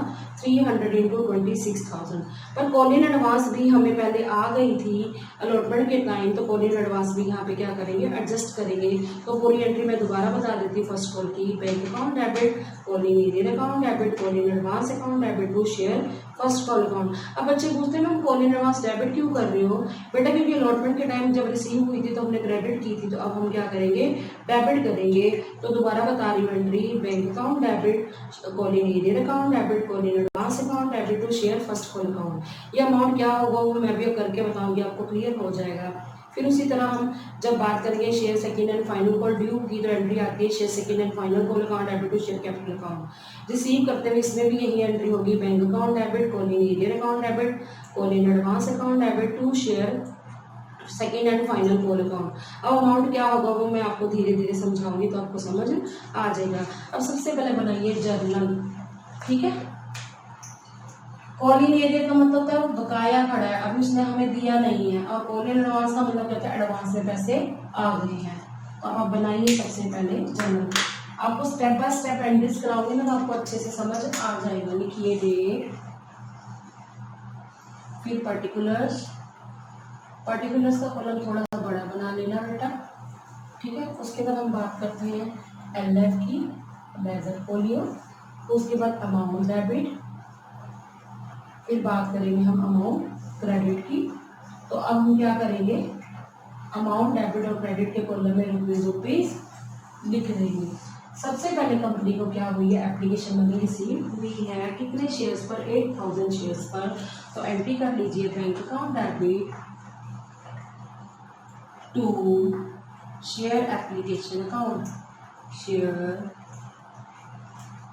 300 × 26,000। पर कॉलिंग एडवांस भी हमें पहले आ गई थी अलॉटमेंट के टाइम, तो कॉलिंग एडवांस भी यहाँ पे क्या करेंगे एडजस्ट करेंगे। तो पूरी एंट्री मैं दोबारा बता देती हूँ। फर्स्ट कॉल की bank account debit calling arrear account debit calling advance account debit to share first call account. अब बच्चे पूछते हैं मैम कॉलिंग एडवांस डेबिट क्यों कर रहे हो बेटा, क्योंकि अलॉटमेंट के टाइम जब रिसीव हुई थी तो हमने क्रेडिट की थी, तो अब हम क्या करेंगे डेबिट करेंगे। तो दोबारा बता रही हूँ entry bank account debit calling arrear account debit calling advance account debit to share first call account. ये अमाउंट क्या होगा वो मैं भी करके बताऊंगी, आपको क्लियर हो जाएगा। फिर उसी तरह हम जब बात करेंगे share second and final call due की, तो एंट्री आती है share second and final call account debit to share capital account. Receive करते हुए इसमें भी यही एंट्री होगी bank account debit calling arrear account debit calling advance account debit to share second and final call account. अब amount क्या होगा वो मैं आपको धीरे धीरे समझाऊंगी तो आपको समझ आ जाएगा। अब सबसे पहले बनाइए जर्नल, ठीक है। कॉलिंग एरिया का मतलब था बकाया खड़ा है, अभी उसने हमें दिया नहीं है, और कॉलिंग एडवांस का मतलब क्या था एडवांस में पैसे आ गए हैं। तो आप बनाइए सबसे पहले जर्नल। आपको स्टेप बाय स्टेप एंट्रीज कराऊंगी ना तो आपको अच्छे से समझ आ जाएगा। लिखिए डेट, फिर पर्टिकुलर्स, पर्टिकुलर्स का कॉलम थोड़ा सा बड़ा बना लेना बेटा, ठीक है। उसके बाद हम बात करते हैं एलएफ की, लेजर फोलियो, तो उसके बाद अमाउंट डेबिट, फिर बात करेंगे हम अमाउंट क्रेडिट की। तो अब हम क्या करेंगे अमाउंट डेबिट और क्रेडिट के कॉलम में रुपीज लिख देंगे। सबसे पहले कंपनी को क्या हुई है एप्लीकेशन मनी रिसीव हुई है, कितने शेयर्स पर 8,000 शेयर्स पर। तो एंट्री कर लीजिए bank account debit to share application account, share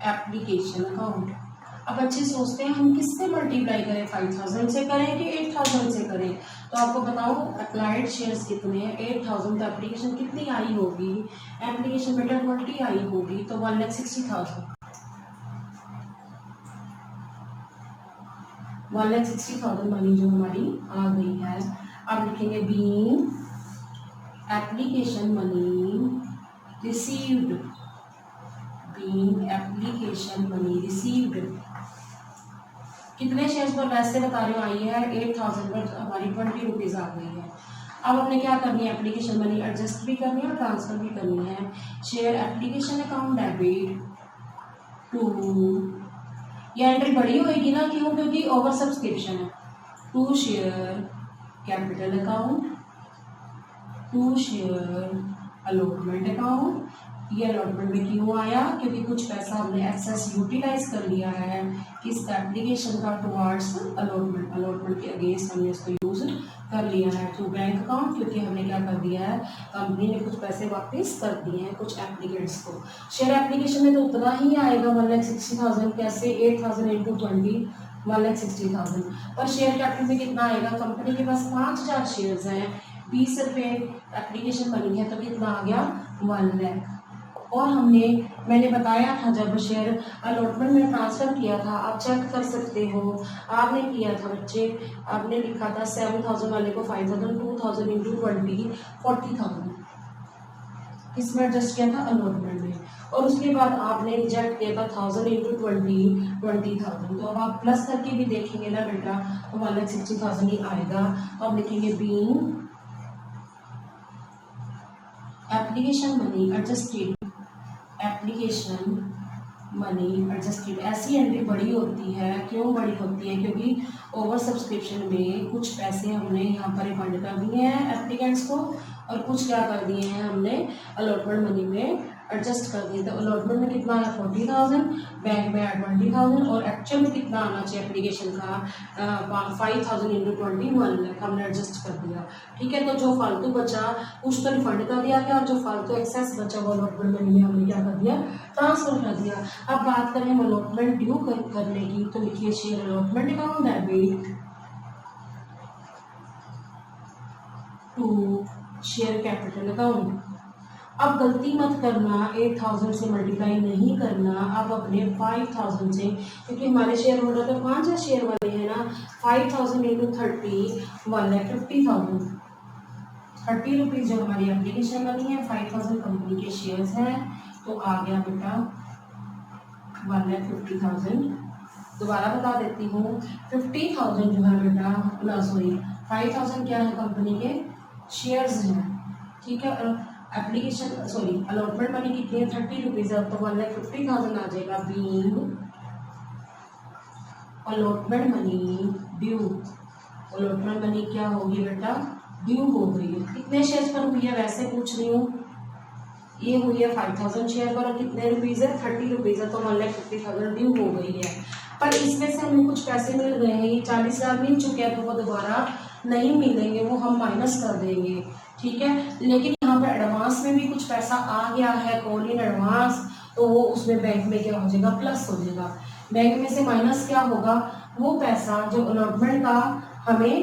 application account. अब बच्चे सोचते हैं हम किससे मल्टीप्लाई करें, 5000 से करें कि 8000 से करें। तो आपको बताओ अप्लाइड शेयर्स कितने हैं, 8000। तो एप्लीकेशन कितनी आई होगी, एप्लीकेशन बेटा 20 आई होगी, तो 1,60,000 1,60,000 मनी जो हमारी आ गई है। अब लिखेंगे being application money received, being application money received. कितने शेयर्स पर वैसे बता रहे हो आई है, 8000 पर हमारी 20 रुपीज़ आ गई है। अब हमने क्या करनी है, एप्लीकेशन मनी एडजस्ट भी करनी है और ट्रांसफर भी करनी है। Share application account debit to, ये एंट्री बड़ी होगी ना, क्यों, क्योंकि ओवर सब्सक्रिप्शन है। To share capital account, to share allotment account. ये अलॉटमेंट में क्यों आया, क्योंकि कुछ पैसा हमने एक्सेस यूटिलाइज कर लिया है किस एप्लीकेशन का, टुवार्ड्स अलॉटमेंट, अलॉटमेंट के अगेंस्ट हमने इसको यूज कर लिया है। टू बैंक अकाउंट, क्योंकि हमने क्या कर दिया है, कंपनी ने कुछ पैसे वापस कर दिए हैं कुछ एप्लीकेंट्स को। शेयर एप्लीकेशन में तो उतना ही आएगा 1,60,000, कैसे 8000 इंटू 20 1,60,000। पर शेयर कैपिटल में कितना आएगा, कंपनी के पास 5000 शेयर्स हैं, 20 रुपये एप्लीकेशन मनी है, तो कितना आ गया 1 लाख। और मैंने बताया था जब शेयर अलॉटमेंट में ट्रांसफ़र किया था, आप चेक कर सकते हो, आपने किया था बच्चे, आपने लिखा था 7,000 वाले को 5,000, 2,000 इंटू 20 40,000, इसमें एडजस्ट किया था अलॉटमेंट में। और उसके बाद आपने रिजेक्ट किया था 1000 इंटू 20,000। तो अब आप प्लस करके भी देखेंगे ना बेटा, तो 1,60,000 ही आएगा। तो आप लिखेंगे being application money adjusted, application money adjusted. ऐसी एंट्री बड़ी होती है, क्यों बड़ी होती है, क्योंकि ओवर सब्सक्रिप्शन में कुछ पैसे हमने यहाँ पर रिफंड कर दिए हैं एप्लीकेंट्स को, और कुछ क्या कर दिए हैं हमने अलॉटमेंट मनी में एडजस्ट कर दिए। तो अलॉटमेंट में कितना आया 40,000, बैंक में आया 20,000, और एक्चुअल में कितना आना चाहिए एप्लीकेशन का 5,000 इंटू 20 1 लाख हमने एडजस्ट कर दिया। ठीक है, तो जो फालतू बचा कुछ तो रिफंड कर दिया गया, और जो फालतू एक्सेस बचा वो अलॉटमेंट मनी में हमने क्या कर दिया, ट्रांसफर कर दिया। अब बात करें हम अलॉटमेंट ड्यू करने की, तो लिखिए share allotment account debit to share capital account. अब गलती मत करना, 8000 से मल्टीप्लाई नहीं करना, अब अपने 5000 से, क्योंकि हमारे शेयर होल्डर तो 5 शेयर वाले हैं ना, 5000 इंटू 30 1,50,000, 30 रुपीज़ जो हमारी एप्लीकेशन वाली है, 5000 कंपनी के शेयर्स हैं, तो आ गया बेटा 1,50,000। दोबारा बता देती हूँ, 50,000 जो है बेटा ना, सॉरी 5,000 क्या है, कंपनी के शेयर्स हैं। ठीक है, एप्लीकेशन सॉरी अलॉटमेंट मनी कितनी है 30 रुपीज़, अब तो 1,50,000 आ जाएगा। Being allotment money due, allotment money क्या होगी बेटा, ड्यू हो गई है। कितने शेयर्स पर हुई है वैसे पूछ रही हूँ, ये हुई है 5,000 शेयर पर, और कितने रुपीज़ है 30 रुपीज़ है, तो 1,50,000 ड्यू हो गई है। पर इसमें से हमें कुछ पैसे मिल गए हैं, ये 40,000 मिल चुके हैं, तो वो दोबारा नहीं मिलेंगे, वो हम माइनस कर देंगे। ठीक है, लेकिन यहाँ पर एडवांस में भी कुछ पैसा आ गया है, कॉल इन एडवांस, तो वो उसमें बैंक में क्या हो जाएगा, प्लस हो जाएगा। बैंक में से माइनस क्या होगा, वो पैसा जो अलॉटमेंट का हमें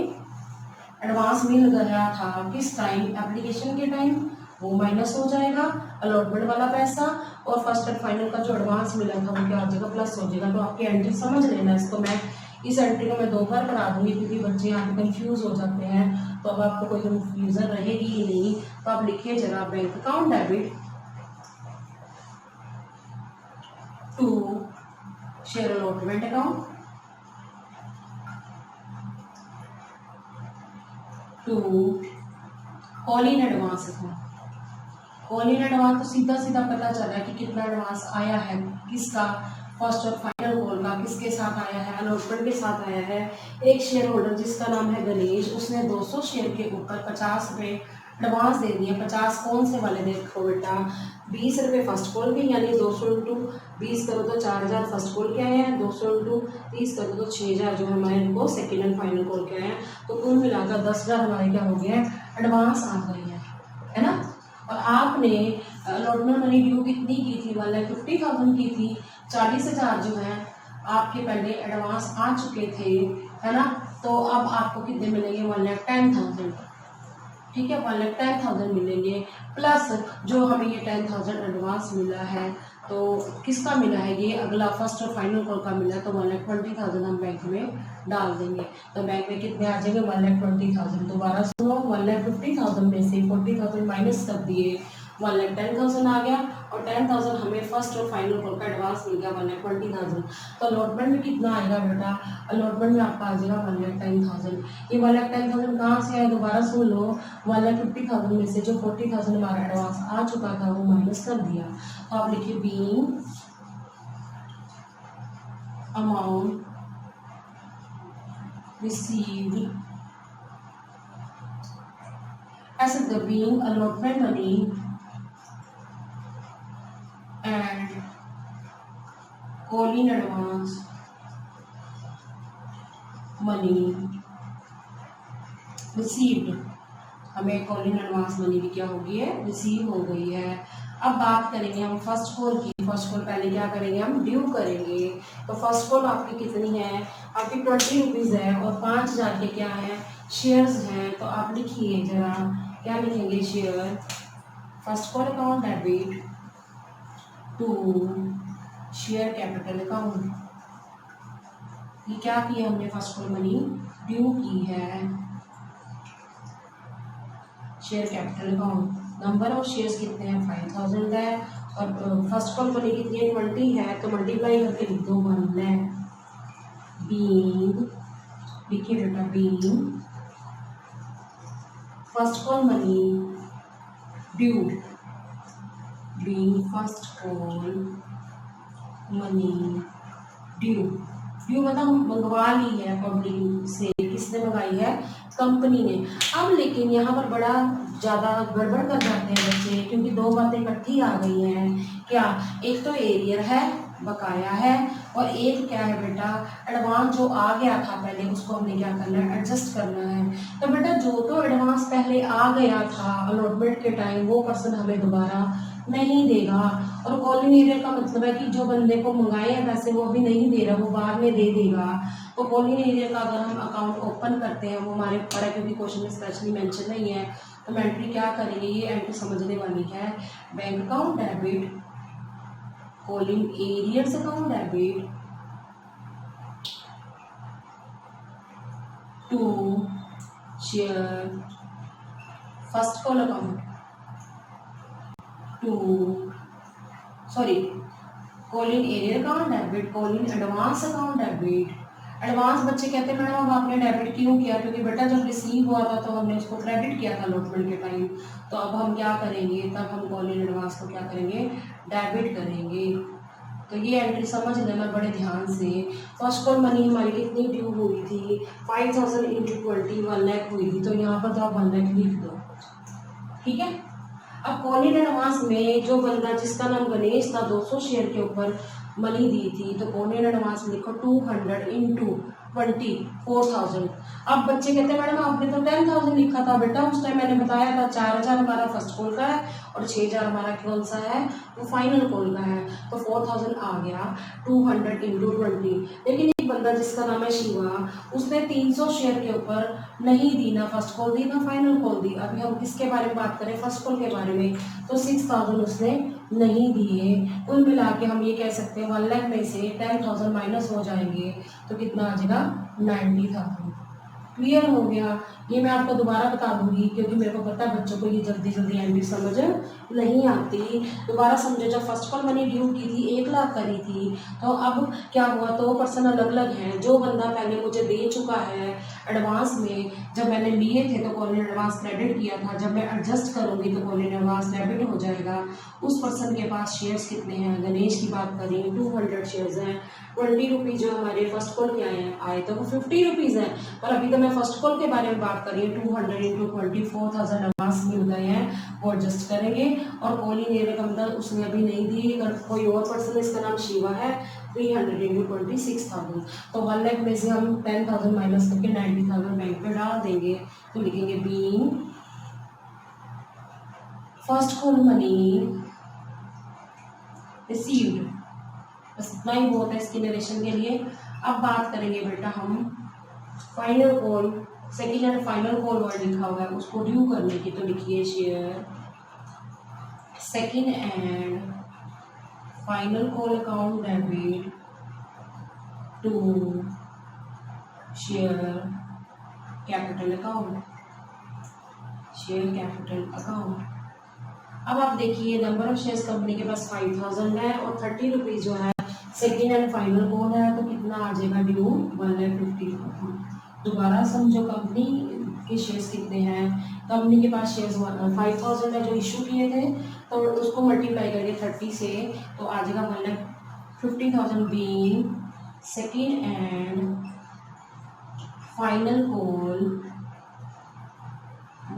एडवांस मिल गया था किस टाइम, एप्लीकेशन के टाइम, वो माइनस हो जाएगा अलॉटमेंट वाला पैसा, और फर्स्ट एंड फाइनल का जो एडवांस मिला था वो क्या हो जाएगा, प्लस हो जाएगा। तो आपकी एंट्री समझ लेना इसको, मैं इस एंट्री को मैं 2 बार करा दूंगी, क्योंकि बच्चे यहाँ पे कंफ्यूज हो जाते हैं, तो अब आपको कोई कंफ्यूजन रहेगी ही नहीं। तो आप लिखिए जरा bank account debit to share allotment account to call in advance account. Call in advance तो सीधा सीधा पता चल रहा है कि कितना एडवांस आया है, किसका, फर्स्ट और फाइनल कॉल का किसके साथ आया है, अलॉटमेंट के साथ आया है। एक शेयर होल्डर जिसका नाम है गणेश, उसने 200 शेयर के ऊपर 50 रुपये एडवांस दे दिए। 50 कौन से वाले देखो बेटा, 20 रुपये फर्स्ट कॉल के, यानी 200 इंटू 20 करो तो 4,000 फर्स्ट कॉल के आए हैं, 200 इंटू 30 करो तो 6,000 जो हमारे इनको सेकेंड एंड फाइनल कॉल के आए हैं। तो कुल मिलाकर 10,000 हमारे क्या हो गए हैं, एडवांस आ गई है ना। और आपने अलॉटमेंट मनी ड्यू कितनी की थी, 1,50,000 की थी, 40,000 जो है आपके पहले एडवांस आ चुके थे, है ना। तो अब आपको कितने मिलेंगे, 1,10,000, ठीक है, 1,10,000 मिलेंगे। प्लस जो हमें ये 10,000 एडवांस मिला है, तो किसका मिला है, ये अगला फर्स्ट और फाइनल कॉल का मिला है, तो 1,20,000 हम बैंक में डाल देंगे। तो बैंक में कितने आ जाएंगे, 1,20,000। दोबारा सुनो, 1,50,000 में से 40,000 माइनस कर दिए, 1,10,000 आ गया, और 10,000 हमें फर्स्ट और फाइनल कॉल का एडवांस मिल गया, 1,20,000। तो अलॉटमेंट में कितना आएगा बेटा, अलॉटमेंट में आपका आ जाएगा 1,10,000। ये 1,10,000 कहाँ से आया, दोबारा सुन लो, 1,50,000 में से जो 40,000 हमारा एडवांस आ चुका था वो माइनस कर दिया। तो आप लिखिए being amount received as the being allotment money and call in advance money received। हमें कॉल इन एडवांस मनी भी क्या हो गई है, रिसीव हो गई है। अब बात करेंगे हम फर्स्ट कॉल की। फर्स्ट कॉल पहले क्या करेंगे, हम ड्यू करेंगे। तो फर्स्ट कॉल आपकी कितनी है, आपकी 20 रुपीज़ है, और 5,000 के क्या है, शेयर्स हैं। तो आप लिखिए जरा, क्या लिखेंगे, share, first call account debit to share capital account. ये क्या किया हमने, फर्स्ट कॉल मनी ड्यू की है share capital account. Number of shares कितने हैं, 5,000 है, और फर्स्ट कॉल मनी कितनी है, 20 है, तो मल्टीप्लाई करके लिख दो 1 लाख। बीइंग, लिखिए बेटा, being first call money due, being first call money due. Due मतलब मंगवा ली है पब्लिक से, किसने मंगाई है, कंपनी ने। अब लेकिन यहाँ पर बड़ा ज़्यादा गड़बड़ कर जाते हैं बच्चे, क्योंकि दो बातें इकट्ठी आ गई हैं। क्या, एक तो एरियर है, बकाया है, और एक क्या है बेटा, एडवांस जो आ गया था पहले, उसको हमने क्या करना है, एडजस्ट करना है। तो बेटा जो तो एडवांस पहले आ गया था अलॉटमेंट के टाइम, वो पर्सन हमें दोबारा नहीं देगा। और कॉलिंग एरियर का मतलब है कि जो बंदे को मंगाए हैं पैसे वो अभी नहीं दे रहा, वो बाद में दे देगा। तो कॉलिंग एरियर का अगर हम अकाउंट ओपन करते हैं, वो हमारे ऊपर है, क्योंकि क्वेश्चन में स्पेशली मेंशन नहीं है, तो हम एंट्री क्या करेंगे, ये एंट्री समझने वाली है। Bank account debit, calling arrears account debit to share first call account to, sorry, calling arrear account debit, calling advance account debit. Advance बच्चे कहते हैं मैडम अब आपने डेबिट क्यों किया, क्योंकि बेटा जब रिसीव हुआ था तो हमने उसको क्रेडिट किया था अलॉटमेंट के टाइम। तो अब हम क्या करेंगे, तब हम कॉलिंग एडवांस को क्या करेंगे, डेबिट करेंगे। तो ये एंट्री समझ लेना बड़े ध्यान से। फर्स्ट कॉल मनी हमारी कितनी ड्यू हुई थी, 5,000 इंटू 20, 1 लाख हुई थी। तो यहाँ पर तो आप 1 लाख लिख दो, ठीक है। अब कॉलिंग एडवांस में जो बंदा जिसका नाम गणेश था 200 शेयर के ऊपर मनी दी थी, तो कॉलिंग एडवांस में लिखो 200 इंटू 20, 4,000। अब बच्चे कहते हैं मैडम आपने तो 10,000 लिखा था बेटा, उस टाइम मैंने बताया था 4,000 हमारा फर्स्ट कॉल का है और 6,000 हमारा कौन सा है, वो फाइनल कॉल का है। तो 4,000 आ गया 200 इंटू 20। लेकिन एक बंदा जिसका नाम है शिवा, उसने 300 शेयर के ऊपर नहीं दी, ना फर्स्ट कॉल दी ना फाइनल कॉल दी। अभी हम किसके बारे में बात करें, फर्स्ट कॉल के बारे में। तो 6,000 उसने नहीं दिए। कुल मिला के हम ये कह सकते हैं 1 लाख में से 10,000 माइनस हो जाएंगे, तो कितना आ जाएगा, 90,000। क्लियर हो गया। ये मैं आपको दोबारा बता दूंगी, क्योंकि मेरे को पता है बच्चों को ये जल्दी जल्दी एंट्री समझ नहीं आती। दोबारा समझो, जब फर्स्ट कॉल मैंने ड्यू की थी 1 लाख करी थी, तो अब क्या हुआ, तो पर्सन अलग अलग हैं। जो बंदा पहले मुझे दे चुका है एडवांस में, जब मैंने लिए थे तो कॉलिंग एडवांस क्रेडिट किया था, जब मैं एडजस्ट करूंगी तो कॉलिंग एडवांस डेबिट हो जाएगा। उस पर्सन के पास शेयर्स कितने हैं, गणेश की बात करें 200 शेयर्स हैं। 20 रुपीज़ जो हमारे फर्स्ट कॉल के आए तो वो 50 रुपीज़ हैं। पर अभी तो मैं फर्स्ट कॉल के बारे में बात कर रही हूँ। 200 इंटू 20, 4,000 एडवांस मिल गए हैं, वो एडजस्ट करेंगे। और कॉलिंग एरिया का मतलब उसने अभी नहीं दी। अगर कोई और पर्सन है, इसका नाम शिवा है, 300 इंटू 20, 6,000। तो 1 लाख में से हम 10,000 माइनस करके 90,000 बैंक पे डाल देंगे। तो लिखेंगे being first call money received, बस इतना ही बहुत है इसकी नरेशन के लिए। अब बात करेंगे बेटा हम final call, second and final call word लिखा हुआ है उसको ड्यू करने की। तो लिखिए share second and final call account debit to share capital account, share capital account. अब आप देखिए नंबर ऑफ शेयर्स कंपनी के पास 5000 है और 30 रुपीज जो है सेकेंड एंड फाइनल कॉल है, तो कितना आ जाएगा ड्यू 1,50,000। दोबारा समझो कंपनी के शेयर्स कितने हैं, कंपनी के पास शेयर्स 5000 है जो इशू किए थे, तो उसको मल्टीप्लाई करेंगे 30 से तो आ जाएगा 1,50,000 being second and final call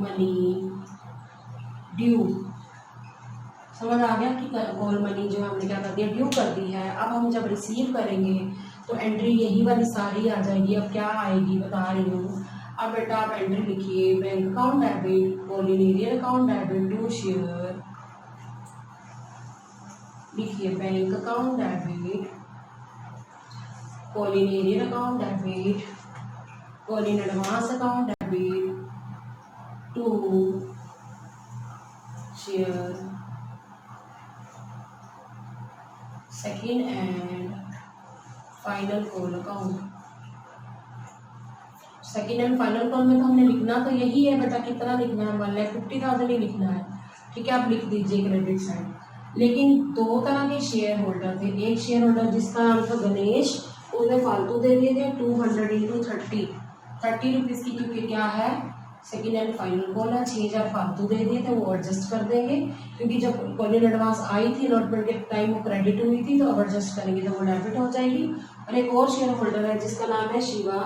money due. समझ आ गया कि कॉल मनी जो हमने क्या कर दिया, ड्यू कर दी है। अब हम जब रिसीव करेंगे तो एंट्री यही वाली सारी आ जाएगी। अब क्या आएगी बता रही हूँ। अब बेटा आप एंट्री लिखिए bank account debit, call in arrear account debit to share, लिखिए bank account debit, call in arrear account debit, call in advance account debit to share second and final call account. Second and final call में तो हमने लिखना तो यही है बेटा, कितना लिखना है 1,50,000 ही लिखना है। ठीक है, आप लिख दीजिए क्रेडिट साइड। लेकिन दो तरह के शेयर होल्डर थे, एक शेयर होल्डर जिसका नाम था गणेश, उसने फालतू दे दिए थे 200 × 30 रुपीज़ की, क्योंकि क्या है सेकेंड एंड फाइनल कॉल है, 6000 फालतू दे दिए थे, वो एडजस्ट कर देंगे क्योंकि जब कॉलिन एडवांस आई थी अलॉटमेंट के टाइम वो क्रेडिट हुई थी, तो अब एडजस्ट करेंगे तो वो डेबिट हो जाएगी। और एक और शेयर होल्डर है जिसका नाम है शिवा,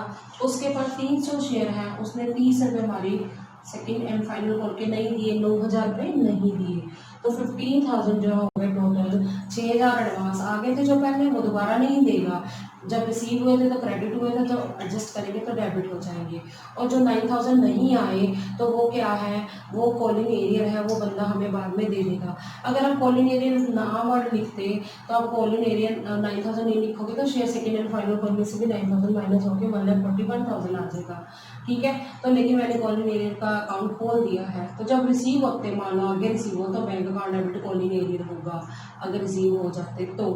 उसके पास 300 शेयर है, उसने 30 रुपये हमारी सेकेंड एंड फाइनल कॉल के नहीं दिए, 9000 रुपये नहीं दिए, तो 15,000 जो हो गए टोटल। 6000 एडवांस आ गए थे जो पहले, वो दोबारा नहीं देगा, जब रिसीव हुए थे तो क्रेडिट हुए थे, तो एडजस्ट करेंगे तो डेबिट हो जाएंगे। और जो 9000 नहीं आए तो वो क्या है, वो कॉलिंग एरियर है, वो बंदा हमें बाद में दे देगा। अगर आप कॉलिंग एरियर ना वर्ड लिखते तो आप कॉलिंग एरियर 9000 नहीं लिखोगे तो share second and final call में से भी 9000 माइनस होकर 1,41,000 आ जाएगा। ठीक है, तो लेकिन मैंने कॉलिंग एरियर का अकाउंट खोल दिया है, तो जब रिसीव होते, मानो आगे रिसीव हो तो bank account debit calling arrear होगा अगर रिसीव हो जाते तो,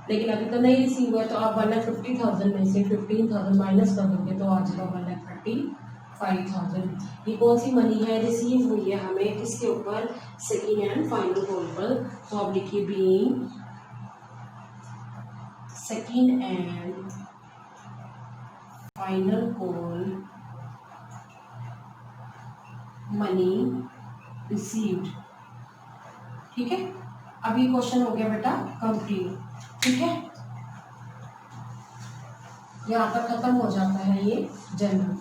लेकिन अभी तो नहीं रिसीव हुआ, तो आप 1,50,000 में से 15,000 माइनस कर दोगे तो आ जाएगा 1,35,000। ये कौन सी मनी है, रिसीव हुई है हमें किसके ऊपर, सेकेंड एंड फाइनल कॉल पर। तो आप लिखिए being second and final call money received. ठीक है, अब ये क्वेश्चन हो गया बेटा कंप्लीट। ठीक है, यहाँ पर खत्म हो जाता है ये जनरल।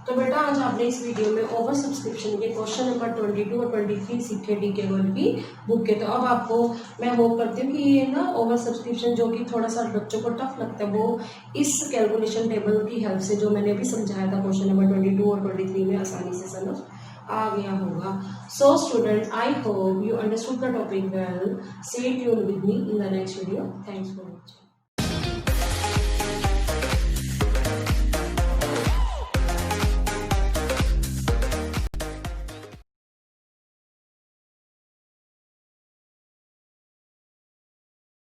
तो बेटा आज आपने इस वीडियो में ओवर सब्सक्रिप्शन के क्वेश्चन नंबर 22 और 23 सीखे डी केवल की बुक के। तो अब आपको मैं होप करती हूँ कि ये ना ओवर सब्सक्रिप्शन जो कि थोड़ा सा बच्चों को टफ लगता है, वो इस कैलकुलेशन टेबल की हेल्प से जो मैंने अभी समझाया था क्वेश्चन नंबर 22 और 23 में आसानी से समझ आ गया होगा। So student, I hope you understood the topic well. Stay tuned with me in the next video. Thanks for watching.